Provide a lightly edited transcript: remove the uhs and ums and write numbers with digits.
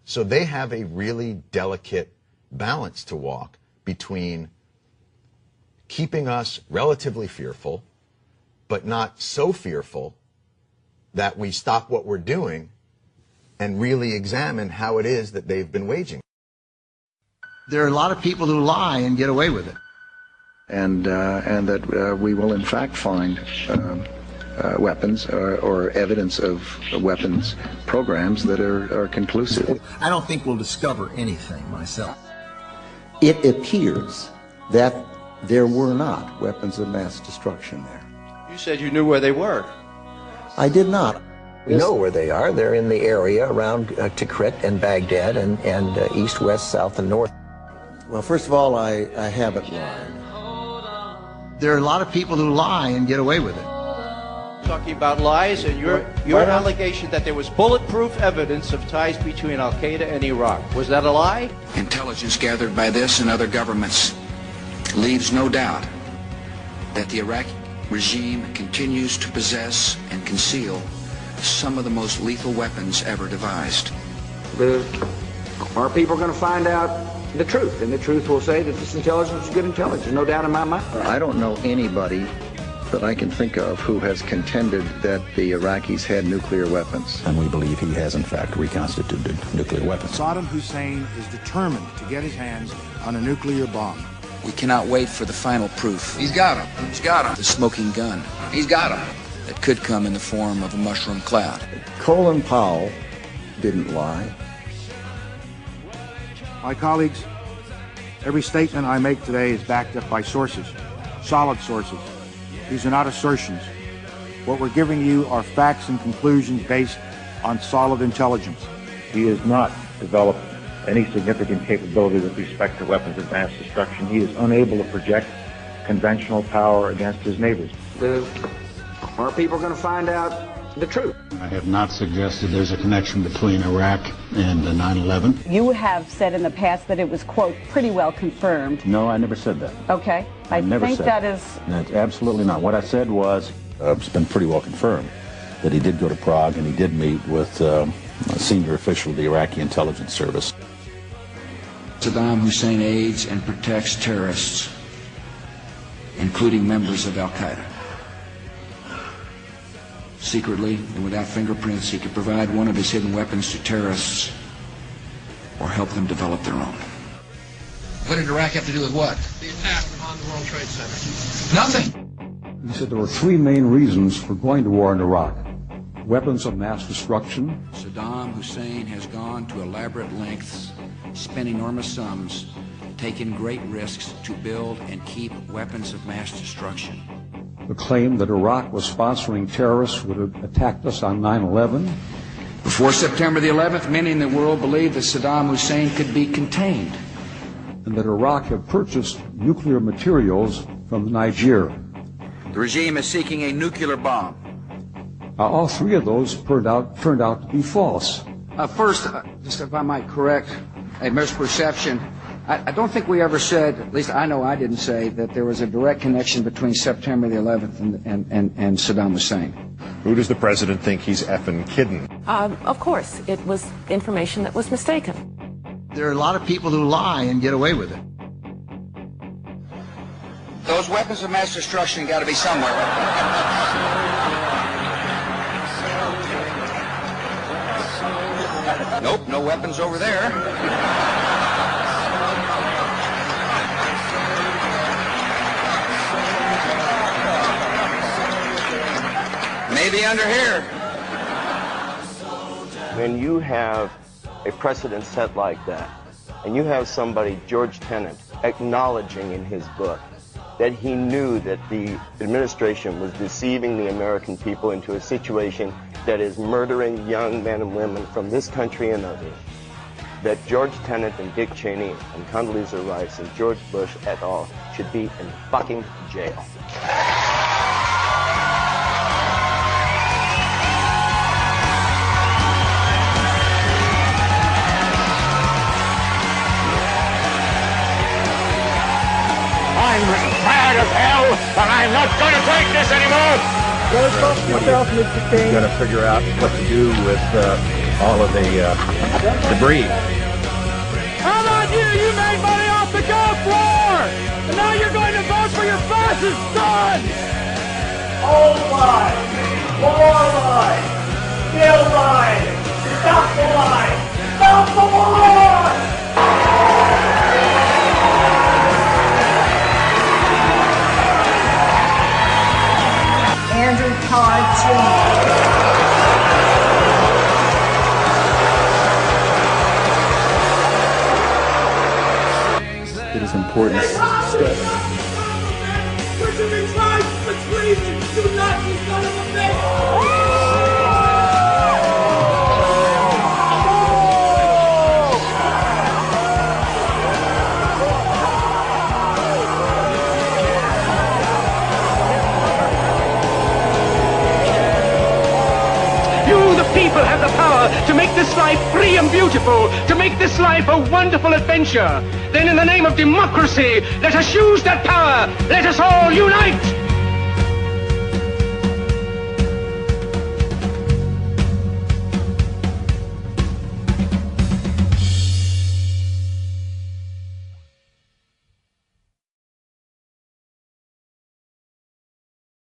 So they have a really delicate balance to walk between keeping us relatively fearful, but not so fearful that we stop what we're doing and really examine how it is that they've been waging. There are a lot of people who lie and get away with it. And that we will in fact find weapons or evidence of weapons programs that are conclusive. I don't think we'll discover anything myself. It appears that there were not weapons of mass destruction there. You said you knew where they were. I did not. We know where they are. They're in the area around Tikrit and Baghdad and east, west, south, and north. Well, first of all, I haven't lied. There are a lot of people who lie and get away with it. Talking about lies and your allegation that there was bulletproof evidence of ties between Al-Qaeda and Iraq. Was that a lie? Intelligence gathered by this and other governments leaves no doubt that the Iraqi regime continues to possess and conceal some of the most lethal weapons ever devised. Our people are going to find out the truth, and the truth will say that this intelligence is good intelligence. No doubt in my mind. I don't know anybody that I can think of who has contended that the Iraqis had nuclear weapons. And we believe he has in fact reconstituted nuclear weapons. Saddam Hussein is determined to get his hands on a nuclear bomb. We cannot wait for the final proof. He's got him. He's got him. The smoking gun. He's got him. That could come in the form of a mushroom cloud. Colin Powell didn't lie. My colleagues, every statement I make today is backed up by sources, solid sources. These are not assertions. What we're giving you are facts and conclusions based on solid intelligence. He has not developed any significant capability with respect to weapons of mass destruction. He is unable to project conventional power against his neighbors. Our people are going to find out the truth. I have not suggested there's a connection between Iraq and 9/11. You have said in the past that it was, quote, pretty well confirmed. No, I never said that. Okay. I never think said that is... That's absolutely not. What I said was, it's been pretty well confirmed that he did go to Prague and he did meet with a senior official of the Iraqi intelligence service. Saddam Hussein aids and protects terrorists, including members of Al-Qaeda. Secretly and without fingerprints, he could provide one of his hidden weapons to terrorists or help them develop their own. What did Iraq have to do with what? The attack on the World Trade Center. Nothing. He said there were three main reasons for going to war in Iraq. Weapons of mass destruction. Saddam Hussein has gone to elaborate lengths, spent enormous sums, taken great risks to build and keep weapons of mass destruction. The claim that Iraq was sponsoring terrorists would have attacked us on 9/11. Before September the 11th, many in the world believed that Saddam Hussein could be contained. And that Iraq had purchased nuclear materials from Nigeria. The regime is seeking a nuclear bomb. All three of those turned out to be false. First, just if I might correct a misperception, I don't think we ever said, at least I know I didn't say, that there was a direct connection between September the 11th and Saddam Hussein. Who does the president think he's effing kidding? Of course, it was information that was mistaken. There are a lot of people who lie and get away with it. Those weapons of mass destruction got to be somewhere. Nope, no weapons over there. Maybe under here. When you have a precedent set like that, and you have somebody, George Tenet, acknowledging in his book that he knew that the administration was deceiving the American people into a situation that is murdering young men and women from this country and others, that George Tenet and Dick Cheney and Condoleezza Rice and George Bush et al. Should be in fucking jail. I'm mad as hell, but I'm not going to take this anymore. You're going to figure out what to do with all of the debris. How about you? You made money off the Gulf War! And now you're going to vote for your fascist son! Old lies! More lies! Still lies! Stop the lies! Stop the war! Andrew Todd Cheney. It is important to study. Which have been tried for treason, you Nazi son of a bitch! People have the power to make this life free and beautiful, to make this life a wonderful adventure. Then in the name of democracy, let us use that power. Let us all unite.